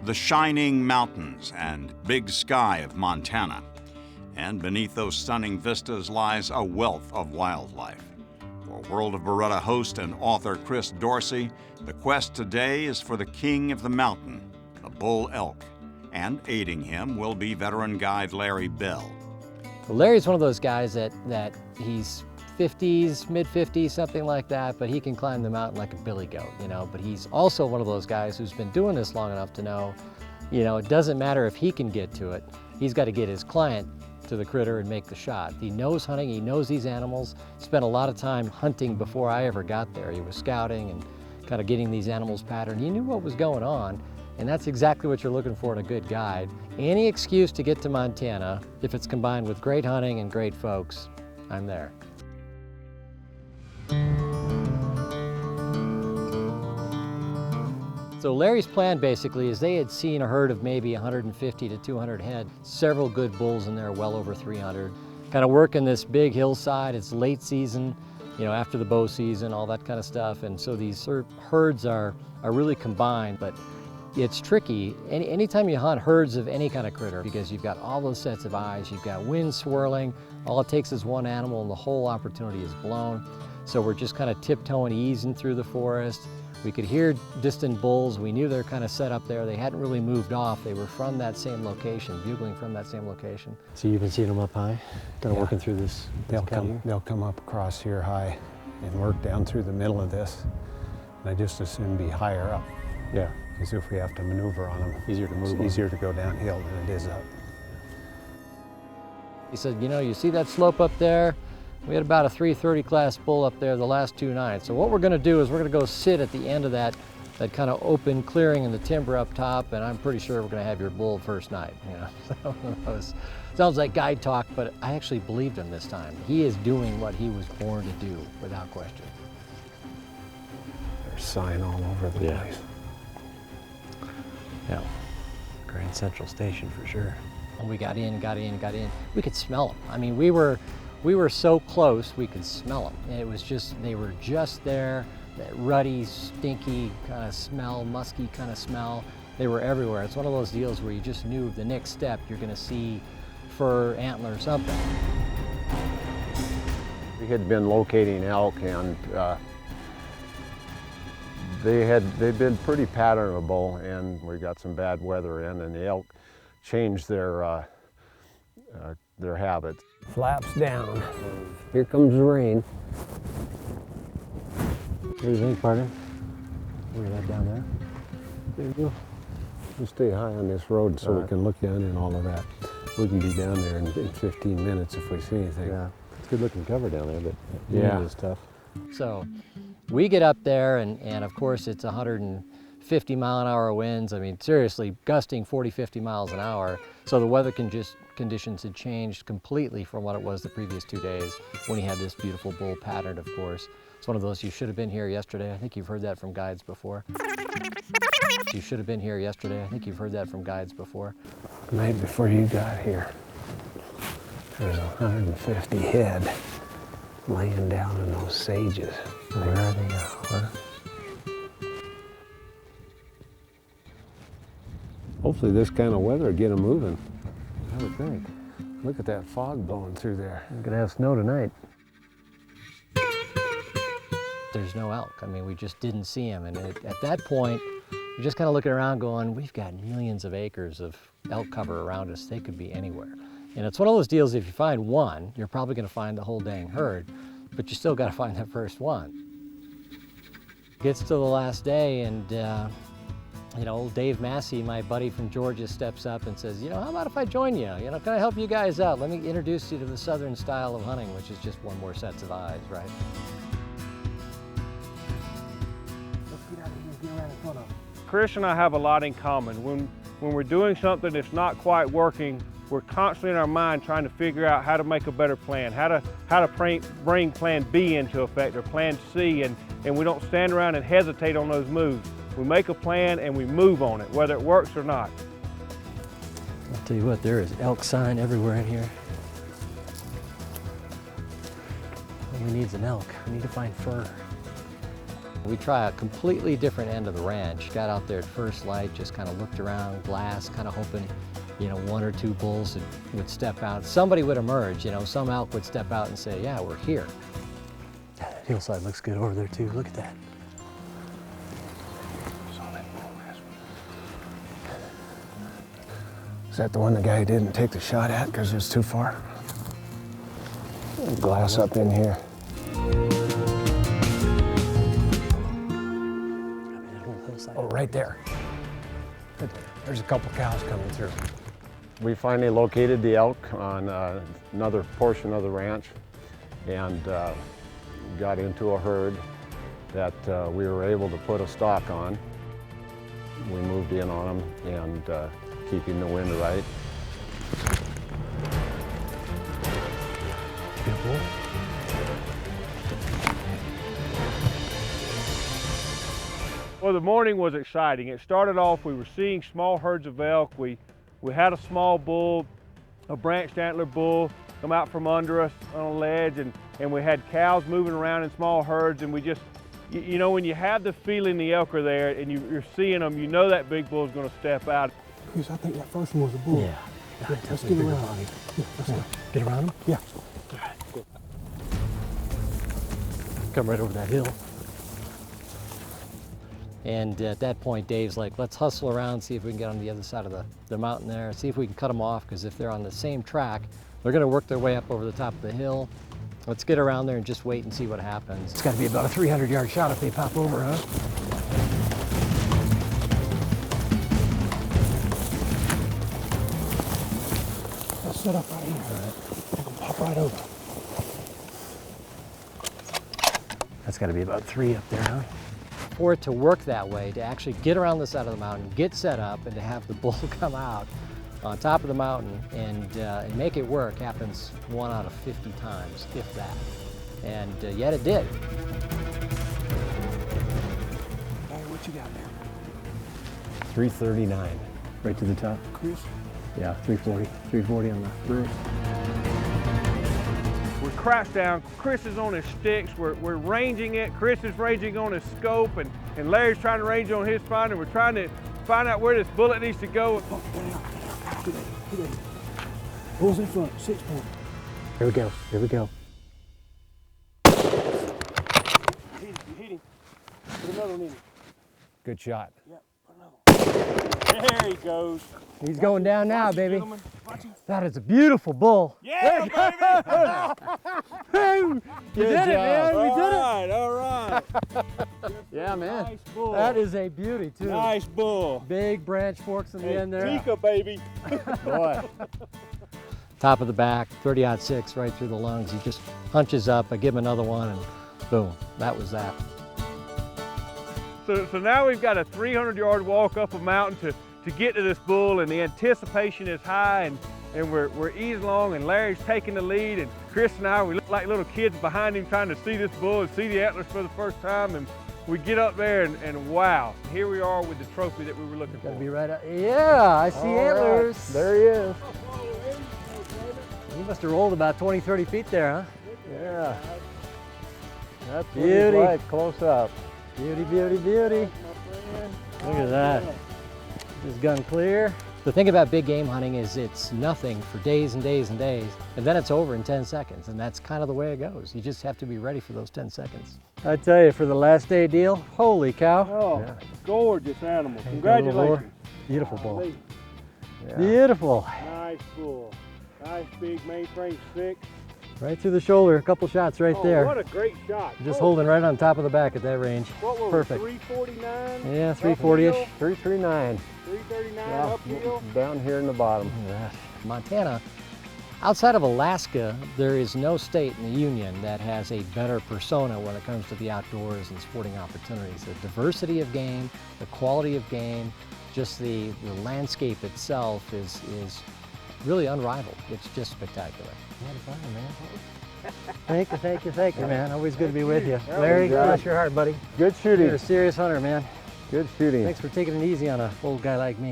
the shining mountains and big sky of Montana. And beneath those stunning vistas lies a wealth of wildlife. For World of Beretta host and author Chris Dorsey, the quest today is for the king of the mountain, the bull elk. And aiding him will be veteran guide Larry Bell. Well, Larry's one of those guys that he's 50s, mid-50s, something like that, but he can climb the mountain like a billy goat, you know. But he's also one of those guys who's been doing this long enough to know, you know, it doesn't matter if he can get to it. He's got to get his client to the critter and make the shot. He knows hunting, he knows these animals, spent a lot of time hunting before I ever got there. He was scouting and kind of getting these animals patterned. He knew what was going on, and that's exactly what you're looking for in a good guide. Any excuse to get to Montana, if it's combined with great hunting and great folks, I'm there. So Larry's plan basically is they had seen a herd of maybe 150 to 200 head, several good bulls in there, well over 300. Kind of working this big hillside, it's late season, you know, after the bow season, all that kind of stuff. And so these herds are really combined, but it's tricky. Anytime you hunt herds of any kind of critter, because you've got all those sets of eyes, you've got wind swirling, all it takes is one animal and the whole opportunity is blown. So we're just kind of tiptoeing, easing through the forest. We could hear distant bulls. We knew they're kind of set up there. They hadn't really moved off. They were from that same location, bugling from that same location. So you've been seeing them up high, kind of working through this they'll come up across here high and work down through the middle of this. And I just as soon be higher up. Yeah. Because if we have to maneuver on them, Easier to move it's on. easier to go downhill than it is up. He said, you know, you see that slope up there? We had about a 330 class bull up there the last 2 nights. So what we're gonna do is we're gonna go sit at the end of that kind of open clearing in the timber up top, and I'm pretty sure we're gonna have your bull first night. You know, so sounds like guide talk, but I actually believed him this time. He is doing what he was born to do, without question. There's sign all over the place. Yeah. Grand Central Station for sure. And we got in. We could smell them. I mean, we were so close, we could smell them. And it was just, they were just there, that ruddy, stinky kind of smell, musky kind of smell. They were everywhere. It's one of those deals where you just knew the next step, you're gonna see fur, antler, something. We had been locating elk, and they'd been pretty patternable, and we got some bad weather in, and the elk changed their habits. Flaps down. Here comes the rain. What do you think, partner? Look at that down there. There you go. We'll stay high on this road so we can look down in all of that. We can be down there in 15 minutes if we see anything. Yeah. It's good looking cover down there, but yeah, it's tough. So we get up there, and of course it's 150 mile an hour winds. I mean, seriously, gusting 40, 50 miles an hour. So the weather conditions had changed completely from what it was the previous 2 days when he had this beautiful bull pattern, of course. It's one of those, you should have been here yesterday. I think you've heard that from guides before. You should have been here yesterday. I think you've heard that from guides before. The night before you got here, there was 150 head laying down in those sages. Where are they now? What? Hopefully this kind of weather will get them moving. I would think. Look at that fog blowing through there. We're gonna have snow tonight. There's no elk. I mean, we just didn't see him. And at that point, you're just kind of looking around going, we've got millions of acres of elk cover around us. They could be anywhere. And it's one of those deals, if you find one, you're probably going to find the whole dang herd, but you still got to find that first one. Gets to the last day, and you know, Dave Massey, my buddy from Georgia, steps up and says, you know, how about if I join you? You know, can I help you guys out? Let me introduce you to the southern style of hunting, which is just one more sets of eyes, right? Let's get out of here and get around in front of them. Chris and I have a lot in common. When we're doing something that's not quite working, we're constantly in our mind trying to figure out how to make a better plan, how to bring plan B into effect, or plan C, and we don't stand around and hesitate on those moves. We make a plan and we move on it, whether it works or not. I'll tell you what, there is elk sign everywhere in here. All we need is an elk. We need to find fur. We try a completely different end of the ranch. Got out there at first light, just kind of looked around, glass, kind of hoping, you know, 1 or 2 bulls would step out. Somebody would emerge, you know, some elk would step out and say, yeah, we're here. That hillside looks good over there too. Look at that. Is that the one the guy didn't take the shot at because it was too far? Glass up in here. Oh, right there. There's a couple cows coming through. We finally located the elk on another portion of the ranch and got into a herd that we were able to put a stalk on. We moved in on them and keeping the wind right. Beautiful. Well, the morning was exciting. It started off, we were seeing small herds of elk. We had a small bull, a branched antler bull, come out from under us on a ledge, and we had cows moving around in small herds, and we just, you know, when you have the feeling the elk are there and you're seeing them, you know that big bull's gonna step out. Chris, I think that first one was a bull. Yeah. Let's get around on him. Yeah, let's go. Get around him? Yeah. Come right over that hill. And at that point, Dave's like, let's hustle around, see if we can get on the other side of the mountain there, see if we can cut them off, because if they're on the same track, they're gonna work their way up over the top of the hill. Let's get around there and just wait and see what happens. It's got to be about a 300-yard shot if they pop over, huh? Let's set up right here. All right. They're gonna pop right over. That's got to be about 3 up there, huh? For it to work that way, to actually get around the side of the mountain, get set up, and to have the bull come out on top of the mountain and make it work happens 1 out of 50 times, if that. And yet it did. Hey, what you got there? 339. Right to the top. Chris? Yeah, 340. 340 on the first. We're crouched down, Chris is on his sticks, we're ranging it, Chris is ranging on his scope, and Larry's trying to range on his finder. We're trying to find out where this bullet needs to go. Oh, get ready. Bull's in front, 6 point. Here we go. Here we go. You hit him. Put another one in him. Good shot. Yeah, put another one. There he goes. He's going down now, baby. Gentlemen, watch him. That is a beautiful bull. Yeah, baby! You did it, man. We did it. All right. Yeah, man. Nice bull. That is a beauty, too. Nice bull. Big branch forks in the end there. Tika, baby. Boy. Top of the back, 30-06 right through the lungs. He just hunches up, I give him another one, and boom, that was that. So now we've got a 300-yard walk up a mountain to get to this bull, and the anticipation is high, and we're easing along, and Larry's taking the lead, and Chris and I, we look like little kids behind him trying to see this bull and see the antlers for the first time, and we get up there, and wow, here we are with the trophy that we were looking for. Gotta be right up. Yeah, I see antlers. Right. There he is. He must have rolled about 20, 30 feet there, huh? Yeah. That's what Beauty. he's like, close up. Beauty, beauty, beauty. Look at that. This gun clear. The thing about big game hunting is it's nothing for days and days and days, and then it's over in 10 seconds, and that's kind of the way it goes. You just have to be ready for those 10 seconds. I tell you, for the last day deal, holy cow. Oh, Yeah. gorgeous animal. Ain't that a little Congratulations. Beautiful bull. Golly, Yeah. Beautiful. nice bull. Nice big mainframe 6. Right through the shoulder, a couple shots right Oh, there. what a great shot. Just Oh, holding right on top of the back at that range. What were we, Perfect. 349? Yeah, 340-ish. 339. 339 Yeah, uphill? down here in the bottom. Look at that. Montana, outside of Alaska, there is no state in the Union that has a better persona when it comes to the outdoors and sporting opportunities. The diversity of game, the quality of game, just the landscape itself is really unrivaled. It's just spectacular. Thank you, man. Always good to be with you. Larry, bless your heart, buddy. Good shooting. You're a serious hunter, man. Good shooting. Thanks for taking it easy on an old guy like me.